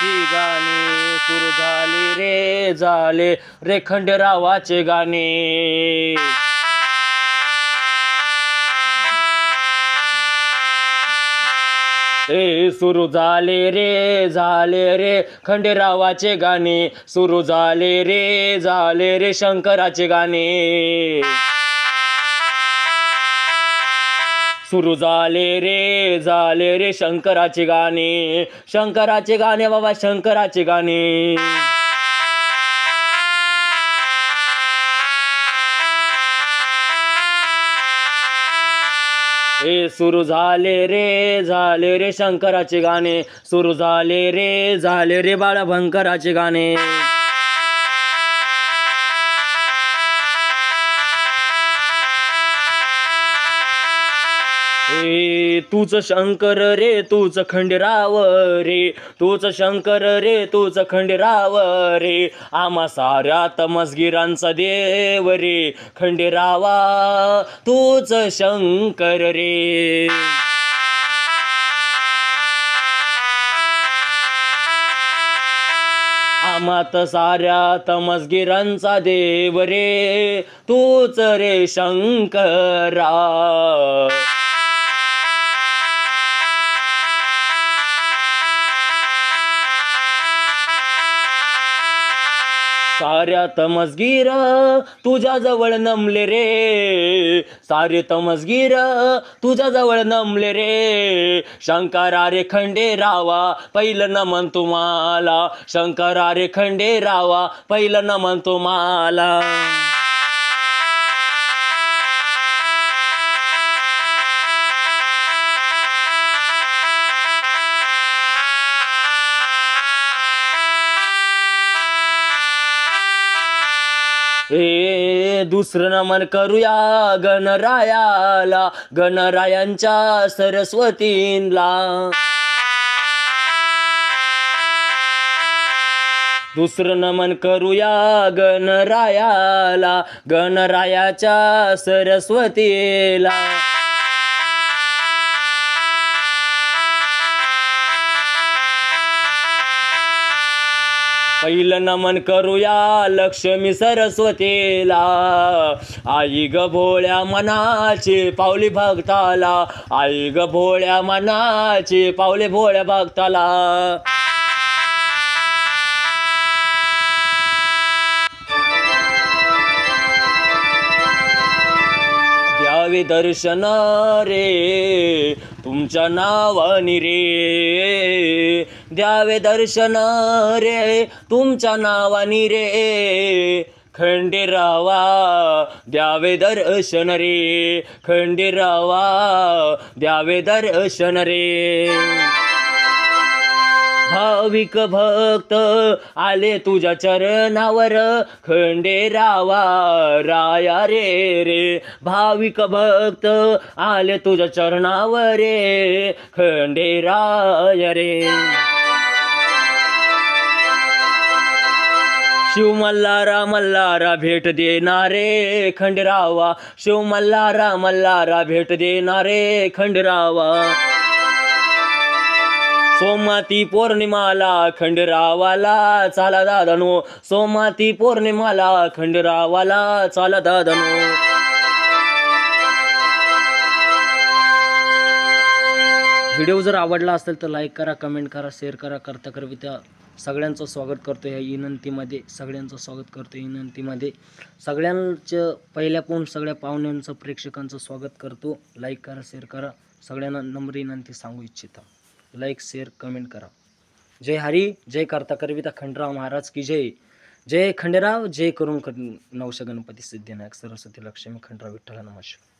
खंडेरावाची गाणी सुरू झाले रे खंडेरावाचे गाणे. सुरू झाले रे खंडेरावाचे गाणे. सुरू झाले रे शंकराचे गाणे. सुरू झाले रे शंकराचे गाणे. शंकराचे गाणे बाबा, शंकराचे गाणे. सुरू झाले रे शंकराचे गाणे. सुरू झाले रे बाळभंकराचे गाणे. तूच शंकर रे तूच खंडेराव रे. तूच शंकर रे तूच खंडेराव रे. आम्हा साऱ्या तमसगिरांचा देव रे खंडेरावा तूच शंकर रे. आम्हात साऱ्या तमसगिरांचा देव रे तूच रे शंकरा. साऱ्या तमसगीर तुझ्या जवळ नमले रे. सारे तमसगीर तुझ्या जवळ नमले रे. शंकरा रे खंडेरावा पहिलं नमन तुम्हाला. शंकरा रे खंडेरावा पहिलं नमन तुम्हाला. दुसरं नमन करूया गणरायाला. गणरायांच्या सरस्वतींला. दुसरं नमन करूया गणरायाला. गणरायाच्या सरस्वतीला. पहिलं नमन करूया लक्ष्मी सरस्वतीला. आई ग भोळ्या मनाची पावली भक्ताला. आई ग भोळ्या मनाची पावले भोळ्या भक्ताला. द्यावे दर्शन रे तुमच्या नावानी रे. द्यावे दर्शन रे तुमच्या नावानी रे. खंडेरावा द्यावे दर्शन रे. खंडेरावा द्यावे दर्शन रे. भाविक भक्त आले तुझ्या चरणावर खंडेरावा राया रे. भाविक भक्त आले तुझ्या चरणावर रे खंडेराय रे. शिव मल्हारा भेट देणारे खंडेरावा. शिव मल्हारा भेट देणारे खंडेरावा. सोमाती पौर्णिमाला खंडेरावाला चाला दादानो. सोमाती पौर्णिमाला खंडेरावाला चाला दादानो. व्हिडिओ जर आवडला असेल तर लाईक करा, कमेंट करा, शेअर करा. करता करवित्या सगळ्यांचं स्वागत करतो या विनंतीमध्ये. सगळ्यांचं स्वागत करतो विनंतीमध्ये. सगळ्यांचं पहिल्यापासून सगळ्या पाहुण्यांचं प्रेक्षकांचं स्वागत करतो. लाईक करा, शेअर करा. सगळ्यांना नम्र विनंती सांगू इच्छिता. लाईक शेअर कमेंट करा. जय हरी. जय करता करविता खंडेराव महाराज की जय. जय खंडेराव. जय करून नवश गणपती सिद्धिविनायक सरस्वती लक्ष्मी खंडेराव विठ्ठल नमः.